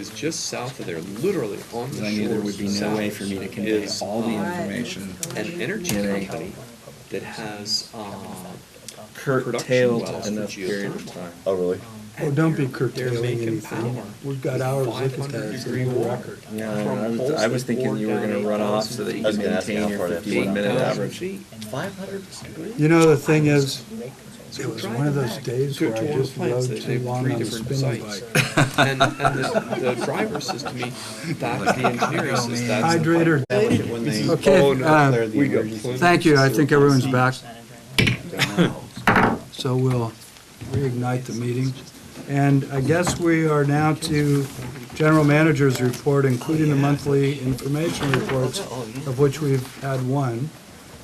is just south of there, literally on the shore. I knew there would be no way for me to convey is, all the information. An energy in a company that has curtailed wells enough for period of geothermal. time. Oh, really? Oh, don't be They're curtailing making anything. power. We've got with hours looking at 500 that, it's a degree new water. record. Yeah, From holes I was that thinking bore you were down going to run off 8,000 so that you I was could gonna ask you maintain how your far that 51-minute 8,000 average. feet. 500? You know, the thing is, So it was drive one of those back days to where I one of just the plants. rode They too have long 3 on the different spinning sites. bike. And the driver says to me, that's the engineer, he says, that's the Hydrator. pipe. When they Okay, declare the we got emergency. plenty. Thank you, I think everyone's back. So we'll reignite the meeting. And I guess we are now to General Manager's report, including the monthly information reports, of which we've had one.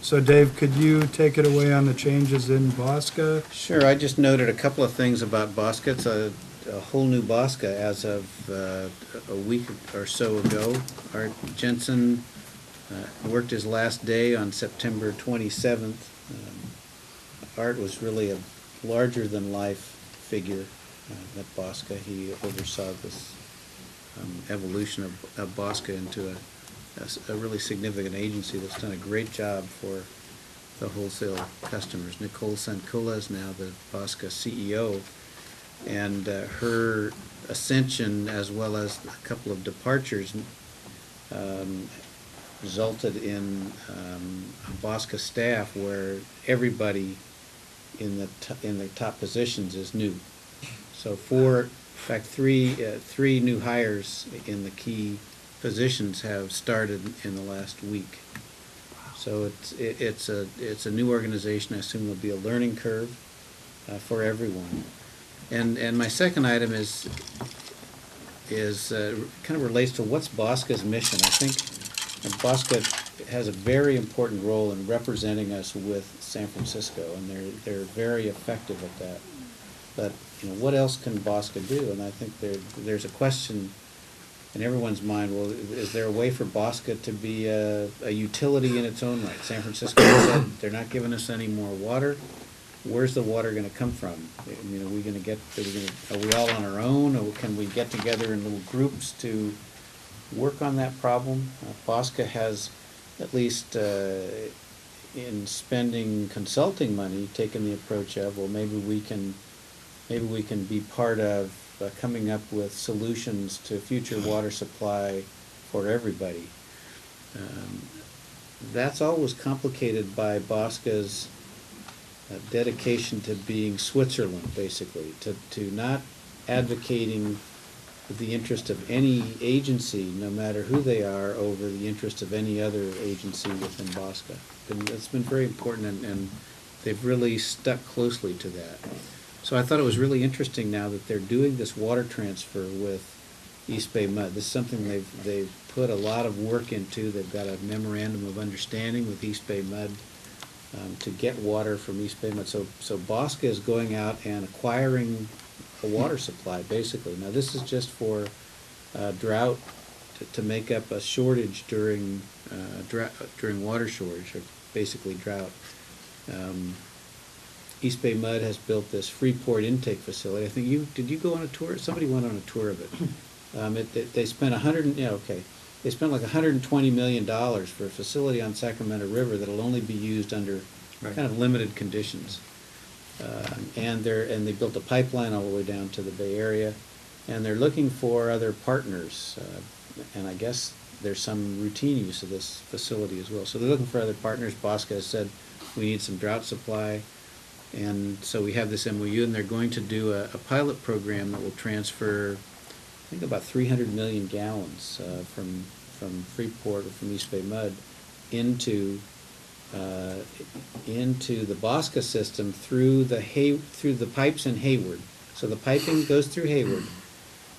So Dave, could you take it away on the changes in Bosca? Sure, I just noted a couple of things about Bosca. It's a whole new Bosca as of a week or so ago. Art Jensen worked his last day on September 27th. Art was really a larger-than-life figure at Bosca. He oversaw this evolution of Bosca into a really significant agency that's done a great job for the wholesale customers. Nicole Sankola is now the Bosca CEO, and her ascension as well as a couple of departures resulted in a Bosca staff where everybody in the top positions is new. So three new hires in the key positions have started in the last week. So it's a new organization. I assume there'll be a learning curve for everyone. And my second item is kind of relates to what's Bosca's mission. I think Bosca has a very important role in representing us with San Francisco, and they're very effective at that. But what else can Bosca do? And I think there's a question in everyone's mind, well, is there a way for Bosca to be a utility in its own right? San Francisco said they're not giving us any more water. Where's the water going to come from? Are we all on our own, or can we get together in little groups to work on that problem? Bosca has, at least in spending consulting money, taken the approach of, well, maybe we can be part of coming up with solutions to future water supply for everybody. That's always complicated by Bosca's dedication to being Switzerland, basically, to not advocating the interest of any agency, no matter who they are, over the interest of any other agency within Bosca. And it's been very important, and they've really stuck closely to that. So I thought it was really interesting now that they're doing this water transfer with East Bay Mud. This is something they've put a lot of work into. They've got a memorandum of understanding with East Bay Mud to get water from East Bay Mud. So Bosca is going out and acquiring a water supply, basically. Now this is just for drought, to make up a shortage during water shortage, or basically drought. East Bay Mud has built this Freeport intake facility. I think did you go on a tour? Somebody went on a tour of it. They spent They spent like $120 million for a facility on Sacramento River that'll only be used under kind of limited conditions. And they built a pipeline all the way down to the Bay Area, and they're looking for other partners. And I guess there's some routine use of this facility as well. So they're looking for other partners. Bosca has said we need some drought supply. And so we have this MOU, and they're going to do a pilot program that will transfer, I think, about 300 million gallons from Freeport or from East Bay Mud into the Bosca system through the pipes in Hayward. So the piping goes through Hayward,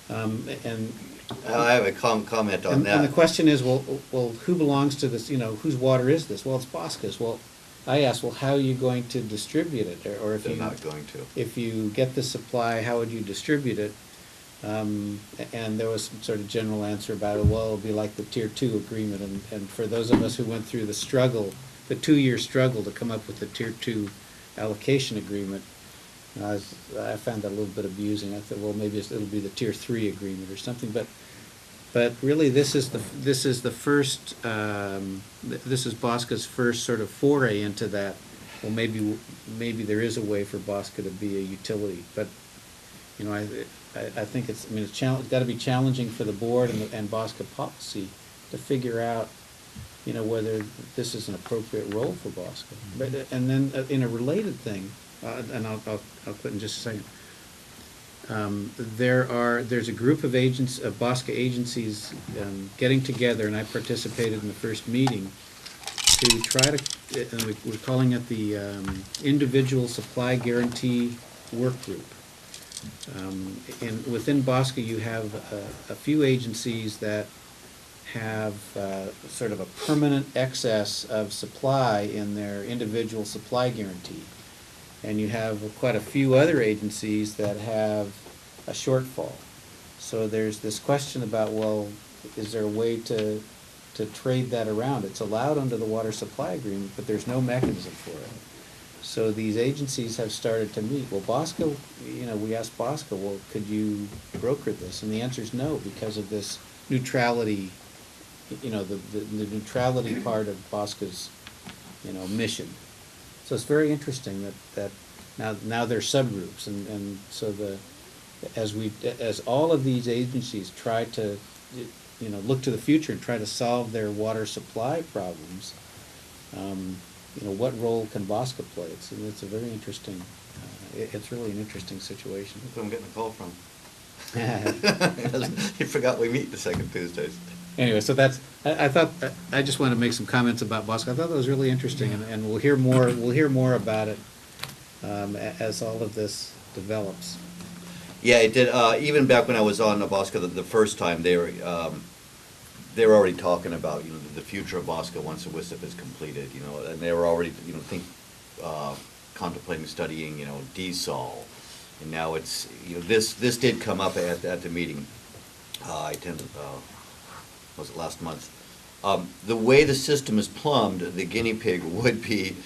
and I have a comment on that. And the question is, well, who belongs to this? Whose water is this? Well, it's Bosca's. Well, I asked, well, how are you going to distribute it? Or if They're not going to. If you get the supply, how would you distribute it? And there was some sort of general answer about it. Well, it'll be like the Tier 2 agreement. And for those of us who went through the 2-year struggle to come up with the Tier 2 allocation agreement, I found that a little bit abusing. I thought, well, maybe it'll be the Tier 3 agreement or something, but really, this is the first, this is Bosca's first sort of foray into that. Well, maybe there is a way for Bosca to be a utility, but, you know, I think it's got to be challenging for the board and Bosca policy to figure out, you know, whether this is an appropriate role for Bosca. But, and then in a related thing, and I'll quit in just a second. There's a group of Bosca agencies getting together, and I participated in the first meeting to try to, and we're calling it the Individual Supply Guarantee Work Group. And within Bosca, you have a few agencies that have sort of a permanent excess of supply in their individual supply guarantee. And you have quite a few other agencies that have a shortfall. So there's this question about, well, is there a way to trade that around? It's allowed under the water supply agreement, but there's no mechanism for it. So these agencies have started to meet. Well, Bosca, you know, we asked Bosca, well, could you broker this? And the answer is no, because of this neutrality, you know, the neutrality part of Bosca's, you know, mission. So it's very interesting that now they're subgroups, and so as all of these agencies try to, you know, look to the future and try to solve their water supply problems, you know, what role can Bosca play? It's a very interesting, it's really an interesting situation. That's where I'm getting a call from. You forgot we meet the second Tuesdays. Anyway, so I thought, I just wanted to make some comments about Bosca. I thought that was really interesting, and we'll hear more about it as all of this develops. Yeah, it did. Even back when I was on Bosca the first time, they were already talking about, you know, the future of Bosca once the WISIP is completed, you know, and they were already, you know, contemplating studying, you know, desal, and now it's, you know, this did come up at the meeting. I attended, was it last month? The way the system is plumbed, the guinea pig would be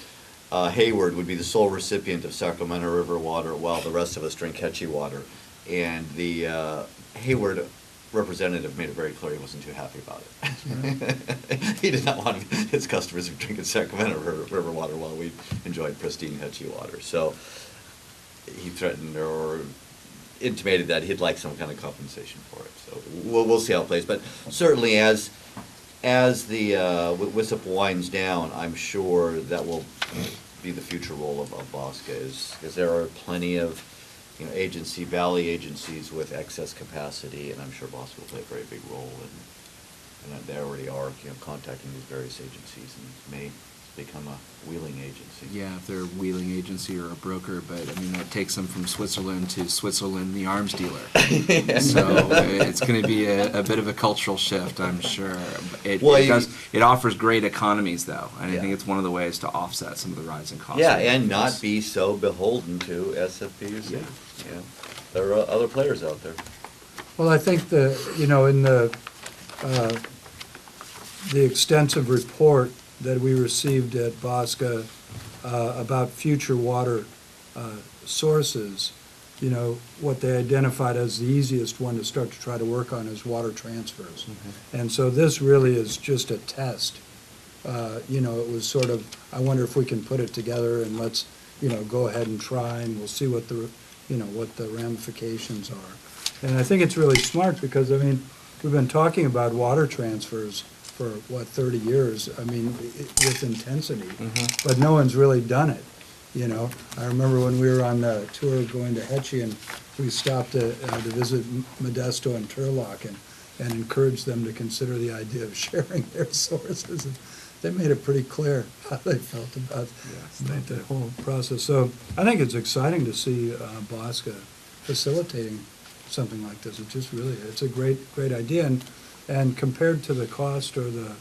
Hayward would be the sole recipient of Sacramento River water, while the rest of us drink Hetchy water. And the Hayward representative made it very clear he wasn't too happy about it. He did not want his customers drinking Sacramento River water while we enjoyed pristine Hetchy water. So he threatened or intimated that he'd like some kind of compensation for it. So we'll see how it plays. But certainly as the WISIP winds down, I'm sure that will be the future role of Bosca, is there are plenty of, you know, valley agencies with excess capacity, and I'm sure Bosca will play a very big role, and they already are, you know, contacting these various agencies and may become a wheeling agency. Yeah, if they're a wheeling agency or a broker, but I mean, that takes them from Switzerland to Switzerland, the arms dealer. So it's going to be a bit of a cultural shift, I'm sure. It offers great economies, though, and I think it's one of the ways to offset some of the rising costs. Yeah, and not be so beholden to SFPUC. Yeah. Yeah. There are other players out there. Well, I think you know, in the extensive report that we received at Bosca about future water sources, you know, what they identified as the easiest one to start to try to work on is water transfers. Mm-hmm. And so this really is just a test. You know, it was sort of, I wonder if we can put it together and let's, you know, go ahead and try, and we'll see what the ramifications are. And I think it's really smart because, I mean, we've been talking about water transfers for, 30 years, I mean, with intensity, but no one's really done it, you know. I remember when we were on the tour going to Hetchy, and we stopped to visit Modesto and Turlock and encouraged them to consider the idea of sharing their sources. And they made it pretty clear how they felt about the whole process. So I think it's exciting to see Bosca facilitating something like this. It just really, it's a great idea. And compared to the cost or the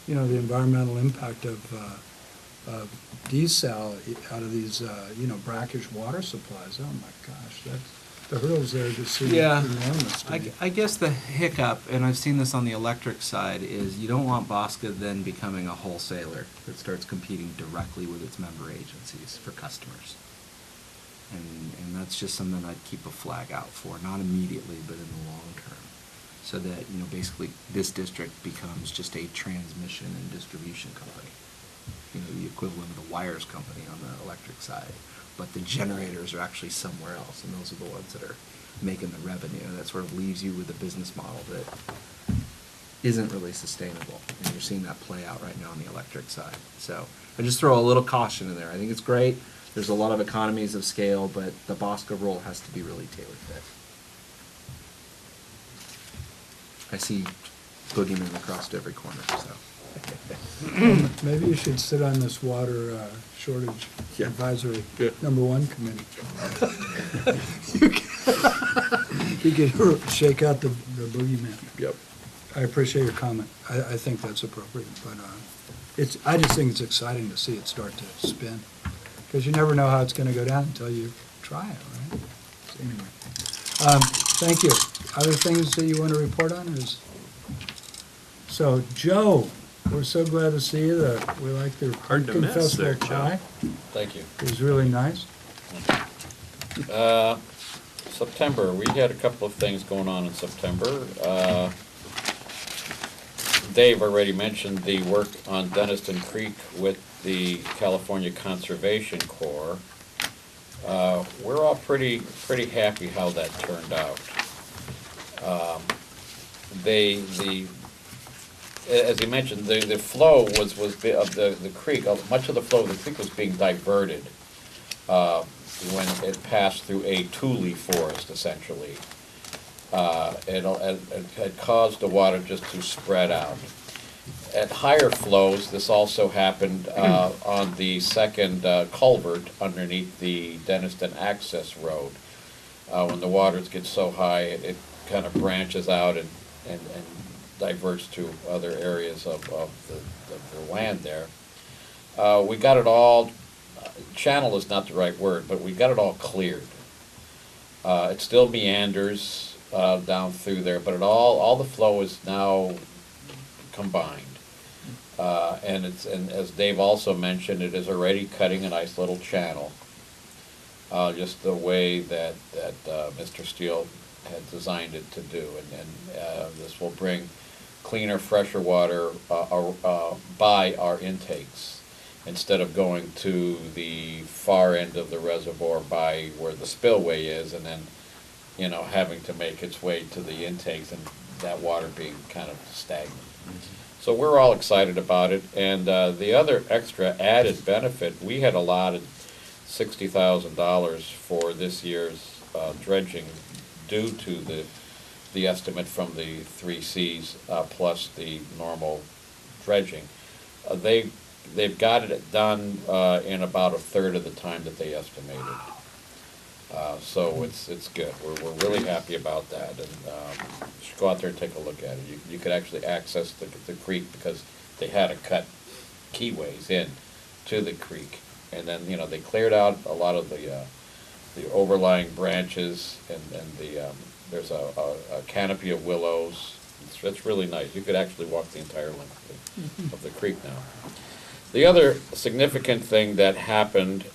environmental impact of desal out of these, brackish water supplies, oh my gosh, the hurdles there just seem enormous to me. I guess the hiccup, and I've seen this on the electric side, is you don't want Bosca then becoming a wholesaler that starts competing directly with its member agencies for customers. And that's just something I'd keep a flag out for, not immediately, but in the long term. So that, basically this district becomes just a transmission and distribution company. The equivalent of the wires company on the electric side. But the generators are actually somewhere else, and those are the ones that are making the revenue. That sort of leaves you with a business model that isn't really sustainable. And you're seeing that play out right now on the electric side. So I just throw a little caution in there. I think it's great. There's a lot of economies of scale, but the Bosca role has to be really tailor fit. I see boogeymen across every corner, so. Maybe you should sit on this water shortage Yeah. advisory Yeah. #1 committee. You could shake out the boogeyman. Yep. I appreciate your comment. I think that's appropriate, but I just think it's exciting to see it start to spin. Because you never know how it's going to go down until you try it, right? So anyway, thank you. Other things that you want to report on is? So, Joe, we're so glad to see you. We like the Hard to Pumpkin miss Festival there, Joe. pie. Thank you. It was really nice. September, we had a couple of things going on in September. Dave already mentioned the work on Denniston Creek with the California Conservation Corps. We're all pretty happy how that turned out. As he mentioned, the flow was of the creek, much of the flow of the creek was being diverted when it passed through a tule forest, essentially. It had caused the water just to spread out. At higher flows, this also happened on the second culvert underneath the Denniston Access Road. When the waters get so high, it kind of branches out and diverts to other areas of the land there. We got it all, channel is not the right word, but we got it all cleared. It still meanders down through there, but all the flow is now combined. And as Dave also mentioned, it is already cutting a nice little channel. Just the way that Mr. Steele had designed it to do, and this will bring cleaner, fresher water by our intakes, instead of going to the far end of the reservoir by where the spillway is, and then, having to make its way to the intakes, and that water being kind of stagnant. So we're all excited about it, and the other extra added benefit, we had allotted $60,000 for this year's dredging due to the estimate from the 3 Cs plus the normal dredging. They've got it done in about a third of the time that they estimated. So it's good. We're really happy about that, and you should go out there and take a look at it. You could actually access the creek, because they had to cut keyways in to the creek, and then they cleared out a lot of the overlying branches, and there's a canopy of willows. It's really nice. You could actually walk the entire length of the creek now. The other significant thing that happened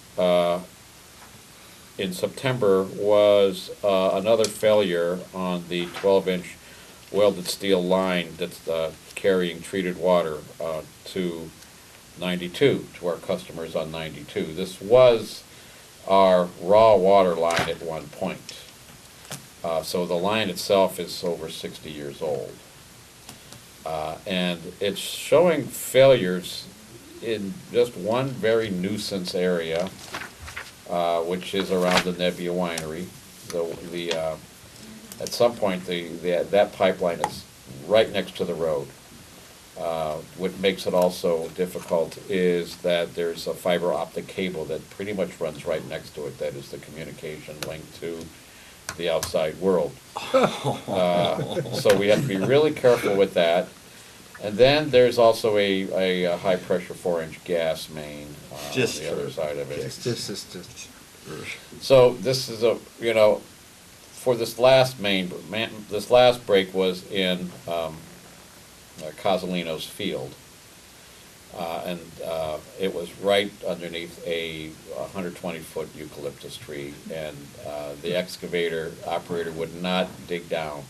in September was another failure on the 12-inch welded steel line that's carrying treated water to 92, to our customers on 92. This was our raw water line at one point. So the line itself is over 60 years old. And it's showing failures in just one very nuisance area, which is around the Nebbia Winery. At some point, that pipeline is right next to the road. What makes it also difficult is that there's a fiber optic cable that pretty much runs right next to it. That is the communication link to the outside world. So we have to be really careful with that. And then there's also a high pressure 4-inch gas main on the other side of it. So this is for this last this last break was in Cosolino's field. It was right underneath a 120-foot eucalyptus tree, and the excavator operator would not dig down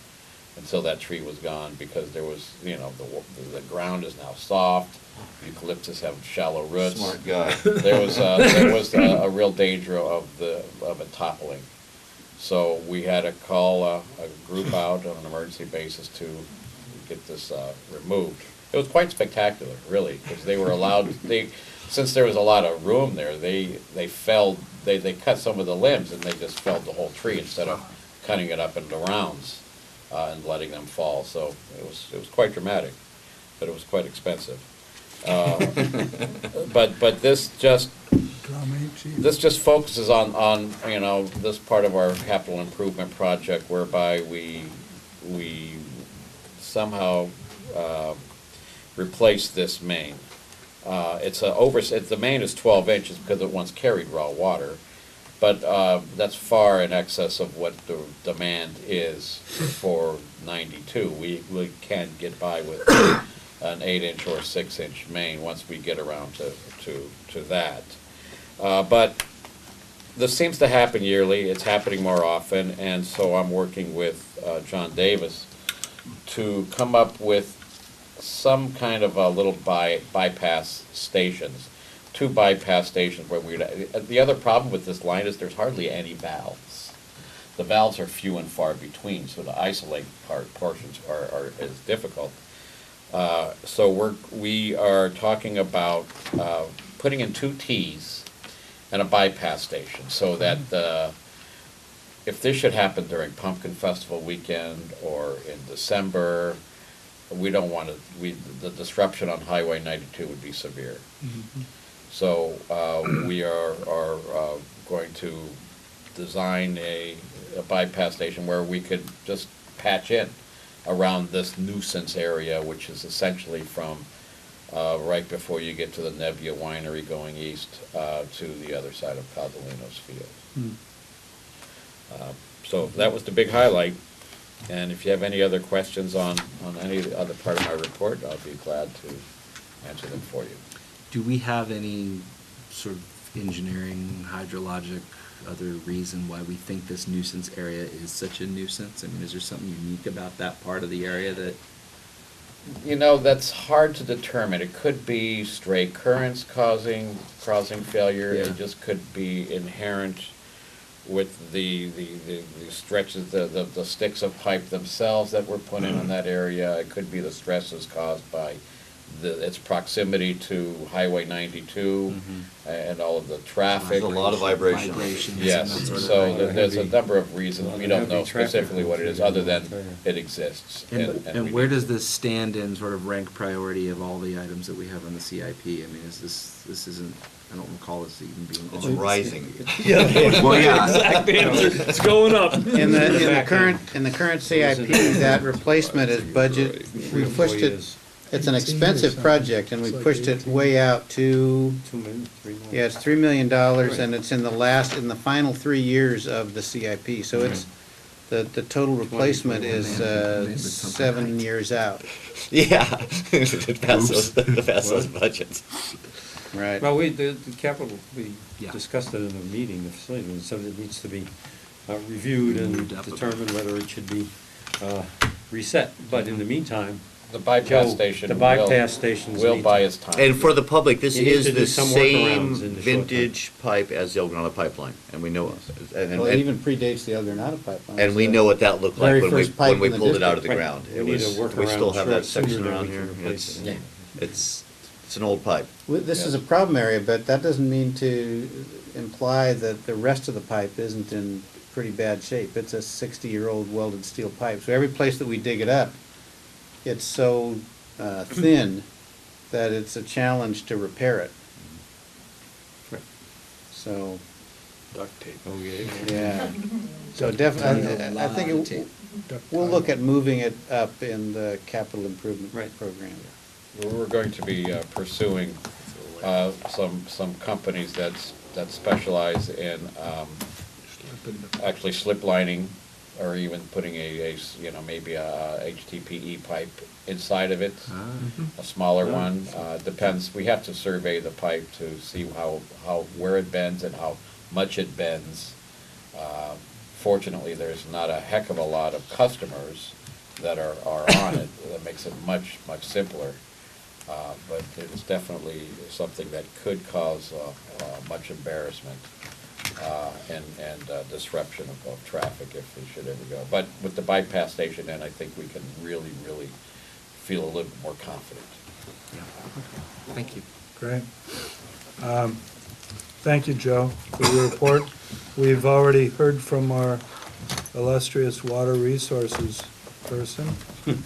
until that tree was gone, because there was, the ground is now soft, eucalyptus have shallow roots. Smart guy. There was a real danger of it toppling. So we had to call a group out on an emergency basis to get this removed. It was quite spectacular, really, because they were allowed, since there was a lot of room there, they cut some of the limbs and they just felled the whole tree instead of cutting it up into rounds and letting them fall. So it was quite dramatic, but it was quite expensive. But this just focuses on this part of our capital improvement project, whereby we somehow replace this main. The main is 12 inches because it once carried raw water, but that's far in excess of what the demand is for 92. We can't get by with an 8-inch or 6-inch main once we get around to that. But this seems to happen yearly. It's happening more often, and so I'm working with John Davis to come up with some kind of a little bypass stations, 2 bypass stations where the other problem with this line is there's hardly any valves. The valves are few and far between, so to isolate portions is difficult. So we are talking about putting in 2 T's and a bypass station, so that if this should happen during Pumpkin Festival weekend or in December, we don't want to. The disruption on Highway 92 would be severe. Mm-hmm. So we are going to design a bypass station where we could just patch in around this nuisance area, which is essentially from right before you get to the Nebbia Winery going east to the other side of Codolino's field. Mm. So that was the big highlight. And if you have any other questions on any other part of my report, I'll be glad to answer them for you. Do we have any sort of engineering, hydrologic, other reason why we think this nuisance area is such a nuisance? I mean, is there something unique about that part of the area that... That's hard to determine. It could be stray currents causing failure. Yeah. It just could be inherent with the stretches, the sticks of pipe themselves that were put in that area. It could be the stresses caused by its proximity to Highway 92 and all of the traffic. There's a lot of vibration. Yes, so there's a number of reasons. We don't know specifically what it is, other than it exists. And where does this stand in sort of rank priority of all the items that we have on the CIP? I mean, this isn't, I don't recall this even being... It's rising. Well, yeah. Exact answer. It's going up. In the current CIP, that replacement is budget, we pushed it, it's an expensive project, and we pushed it way out to, yeah, it's $3 million, and it's in the final 3 years of the CIP, so it's, the total replacement is 7 years out. Yeah, the those budgets. Right. Well, the capital, we Yeah. discussed it in a meeting, the facility, and so it needs to be reviewed and determined whether it should be reset. But in the meantime, The bypass station stations will need buy to- us time. And for the public, this You need is to do the some same workarounds in the short term. vintage pipe as the El Granada pipeline, and we know, Well, it even predates the El Granada pipeline. and we so- know what that looked like Very when we, first pipe when we in the pulled it out of the district. ground. Right. It We need was, to work we still around have that sooner section than around we here. can replace It's, it. it's an old pipe. This is a problem area, but that doesn't mean to imply that the rest of the pipe isn't in pretty bad shape. It's a 60-year-old welded steel pipe, so every place that we dig it up, it's so thin that it's a challenge to repair it. Right. So, Duct tape. Okay. yeah. So definitely, I think we'll look at moving it up in the capital improvement Right. program. We're going to be pursuing some companies that specialize in actually slip lining or even putting maybe a HDPE pipe inside of it, a smaller one. Depends, we have to survey the pipe to see where it bends and how much it bends. Fortunately, there's not a heck of a lot of customers that are on it. That makes it much simpler. But it's definitely something that could cause much embarrassment and disruption of traffic if it should ever go. But with the bypass station in, I think we can really feel a little bit more confident. Yeah. Okay. Thank you. Great. Thank you, Joe, for your report. We've already heard from our illustrious water resources person.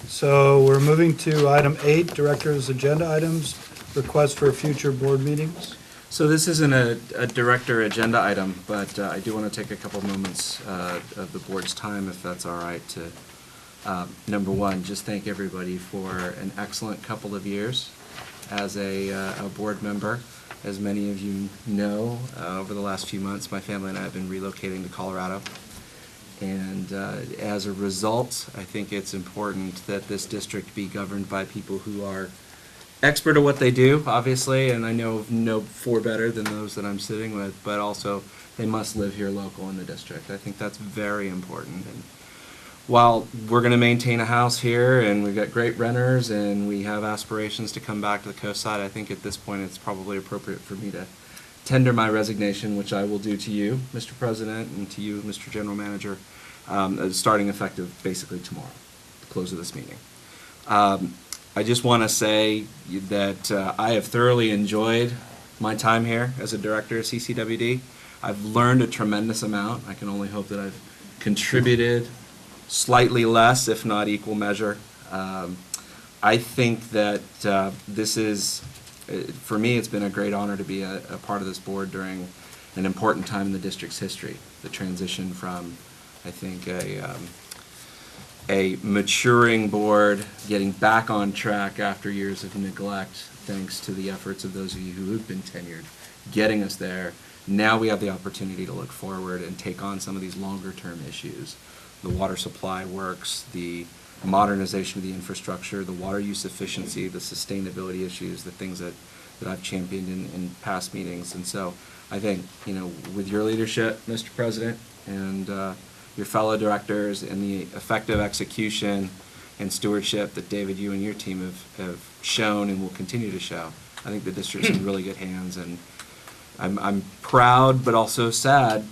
So we're moving to item 8, Director's Agenda Items, request for future board meetings. So this isn't a director agenda item, but I do want to take a couple moments of the board's time, if that's all right, to, number one, just thank everybody for an excellent couple of years as a board member. As many of you know, over the last few months, my family and I have been relocating to Colorado. And as a result, I think it's important that this district be governed by people who are expert at what they do, obviously, and I know four better than those that I'm sitting with, but also they must live here local in the district. I think that's very important. And while we're going to maintain a house here and we've got great renters and we have aspirations to come back to the Coastside, I think at this point it's probably appropriate for me to tender my resignation, which I will do to you, Mr. President, and to you, Mr. General Manager, starting effective basically tomorrow, the close of this meeting. I just want to say that I have thoroughly enjoyed my time here as a director of CCWD. I've learned a tremendous amount. I can only hope that I've contributed slightly less, if not equal measure. I think that this is, for me, it's been a great honor to be a part of this board during an important time in the district's history. The transition from, I think, a maturing board, getting back on track after years of neglect, thanks to the efforts of those of you who have been tenured, getting us there. Now we have the opportunity to look forward and take on some of these longer-term issues. The water supply works, the modernization of the infrastructure, the water use efficiency, the sustainability issues, the things that I've championed in past meetings. And so I think, with your leadership, Mr. President, and your fellow directors, and the effective execution and stewardship that David, you and your team have shown and will continue to show, I think the district's in really good hands. And I'm proud but also sad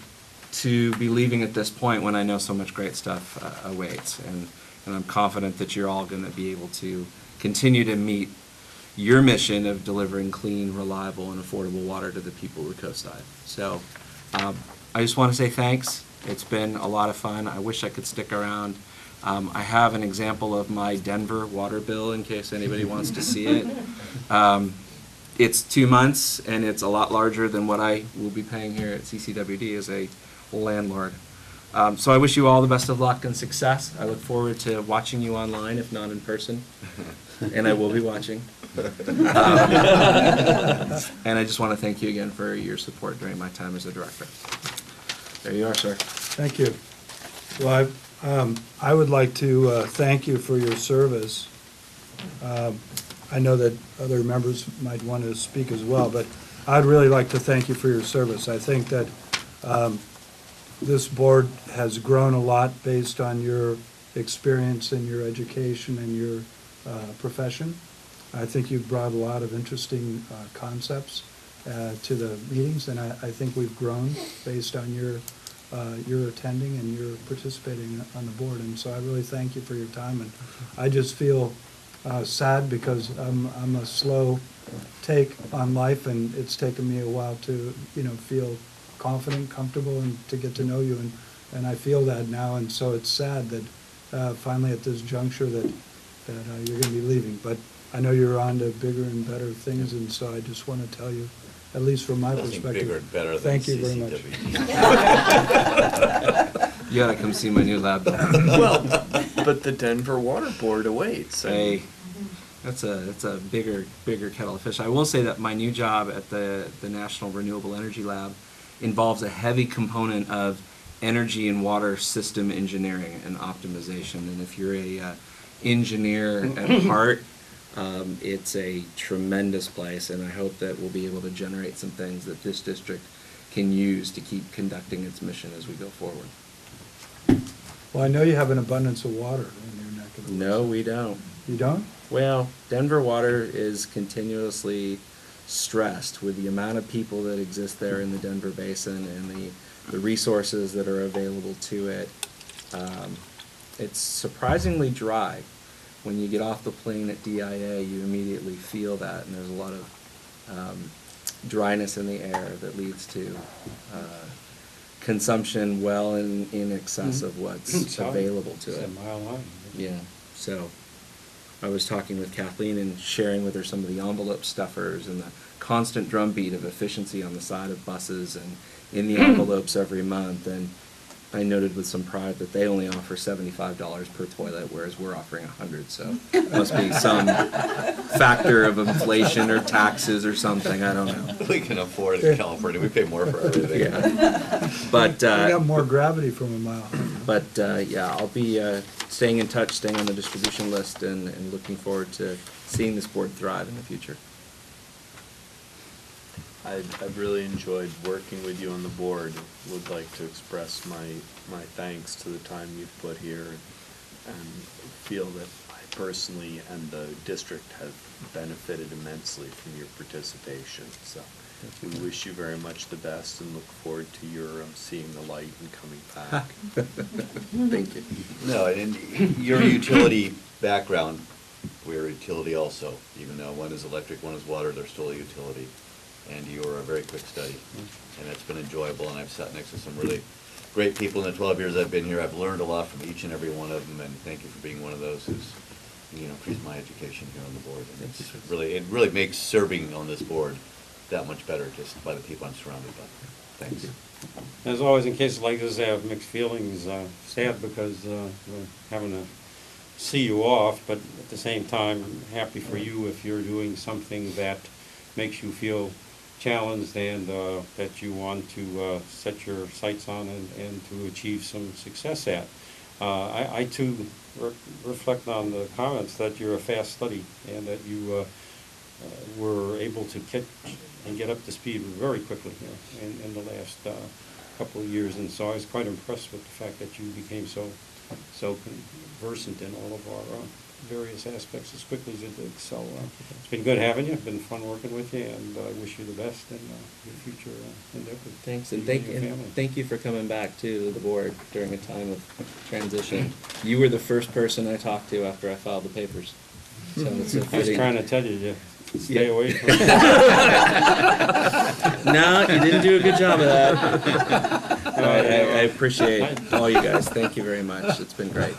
to be leaving at this point when I know so much great stuff awaits. And I'm confident that you're all going to be able to continue to meet your mission of delivering clean, reliable, and affordable water to the people of the Coastside. So I just want to say thanks. It's been a lot of fun. I wish I could stick around. I have an example of my Denver water bill in case anybody wants to see it. It's 2 months, and it's a lot larger than what I will be paying here at CCWD as a landlord. So I wish you all the best of luck and success. I look forward to watching you online, if not in person, and I will be watching. And I just want to thank you again for your support during my time as a director. There you are, sir. Thank you. Well, I would like to thank you for your service. I know that other members might want to speak as well, but I'd really like to thank you for your service. I think that this board has grown a lot based on your experience and your education and your profession. I think you've brought a lot of interesting concepts to the meetings, and I think we've grown based on your attending and your participating on the board. And so I really thank you for your time. And I just feel sad because I'm a slow take on life, and it's taken me a while to feel confident, comfortable, and to get to know you, and I feel that now. And so it's sad that finally at this juncture that you're going to be leaving. But I know you're on to bigger and better things, and so I just want to tell you, at least from my perspective, bigger and better than thank you very much. You gotta come see my new lab. Well, but the Denver Water Board awaits. Hey, that's a bigger kettle of fish. I will say that my new job at the National Renewable Energy Lab involves a heavy component of energy and water system engineering and optimization. And if you're a engineer at heart, it's a tremendous place, and I hope that we'll be able to generate some things that this district can use to keep conducting its mission as we go forward. Well, I know you have an abundance of water in your neck of the woods. No, we don't. You don't? Well, Denver water is continuously stressed with the amount of people that exist there in the Denver basin and the resources that are available to it. It's surprisingly dry. When you get off the plane at DIA, you immediately feel that, and there's a lot of dryness in the air that leads to consumption well in excess of what's available to It's it. a mile line. Yeah, so I was talking with Kathleen and sharing with her some of the envelope stuffers and the constant drumbeat of efficiency on the side of buses and in the envelopes every month, and I noted with some pride that they only offer $75 per toilet, whereas we're offering $100, so it must be some factor of inflation or taxes or something, I don't know. We can afford it in California, we pay more for everything. Yeah. But, You got more gravity from a mile. but, yeah, I'll be staying in touch, staying on the distribution list, and looking forward to seeing this board thrive in the future. I've really enjoyed working with you on the board. Would like to express my thanks to the time you've put here, and feel that I personally and the district have benefited immensely from your participation. So we wish you very much the best and look forward to your seeing the light and coming back. Thank you. No, and your utility background, we're a utility also, even though one is electric, one is water, they're still a utility. And you were a very quick study, and it's been enjoyable, and I've sat next to some really great people in the 12 years I've been here. I've learned a lot from each and every one of them, and thank you for being one of those who's, increased my education here on the board. And it really makes serving on this board that much better just by the people I'm surrounded by. Thanks. As always, in cases like this, I have mixed feelings. Sad because we're having to see you off, but at the same time, happy for you if you're doing something that makes you feel challenged and that you want to set your sights on and to achieve some success at. I too reflect on the comments that you're a fast study and that you were able to catch and get up to speed very quickly here in the last couple of years, and so I was quite impressed with the fact that you became so conversant in all of our various aspects as quickly as you did. So it's been good having you. It's been fun working with you, and I wish you the best in your future endeavors. Thanks, and You and your family. thank you for coming back to the board during a time of transition. You were the first person I talked to after I filed the papers. So it's a I was fitting- trying to tell you to stay away from it. No, you didn't do a good job of that. I appreciate all you guys. Thank you very much. It's been great.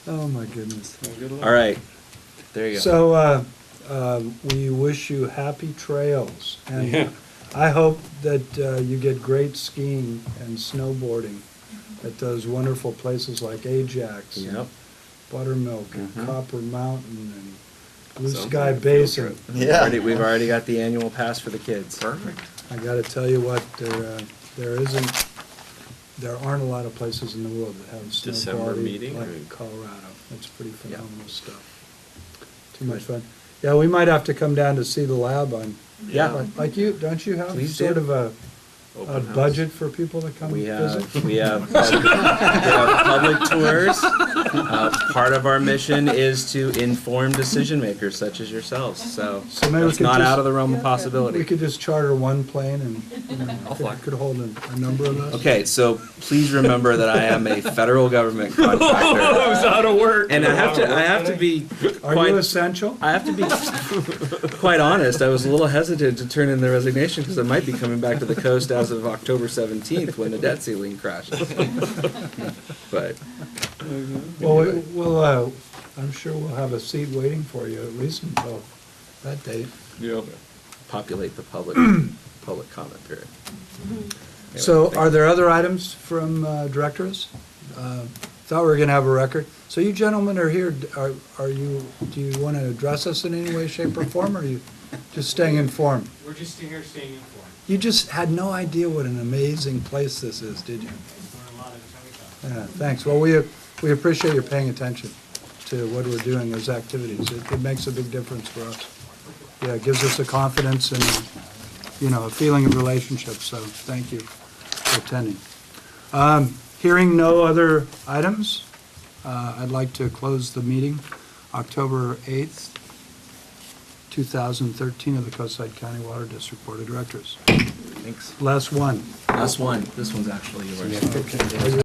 Oh, my goodness. Well, good luck. All right, there you go. So, we wish you happy trails, Yeah. and I hope that you get great skiing and snowboarding at those wonderful places like Ajax, and Yep. Buttermilk, and Mhm. Copper Mountain, and Blue Sounds Sky like a field Basin. trip. Yeah. We've already got the annual pass for the kids. Perfect. I gotta tell you what, there aren't a lot of places in the world that have snow December quality meeting, like or- Colorado. It's pretty Yeah. phenomenal stuff. Too much fun. Yeah, we might have to come down to see the lab on, Yeah. like you, don't you have Please sort do. of a Open house. budget for people to come We visit? have public tours. Part of our mission is to inform decision makers such as yourselves, so So maybe we it's could not just- out of the realm of We possibility. could just charter one plane and, could hold a number of us. Okay, so please remember that I am a federal government contractor. out of work. And I have to be Are quite, you essential? I have to be quite honest, I was a little hesitant to turn in the resignation because I might be coming back to the coast as of October 17th when the debt ceiling crashes. But, Well, I'm sure we'll have a seat waiting for you at least until that date. populate the public comment period. Anyway, So thank are you. there other items from directors? Thought we were gonna have a record. So you gentlemen are here, are you, do you want to address us in any way, shape, or form, or are you just staying informed? We're just here staying informed. You just had no idea what an amazing place this is, did you? Learn a lot every time we come. Yeah, thanks. Well, we appreciate your paying attention to what we're doing as activities. It makes a big difference for us. Yeah, it gives us a confidence and, a feeling of relationship, so thank you for attending. Hearing no other items, I'd like to close the meeting, October 8th, 2013 of the Coastside County Water District Board of Directors. Thanks. Last one. Last one. This one's actually yours. Okay.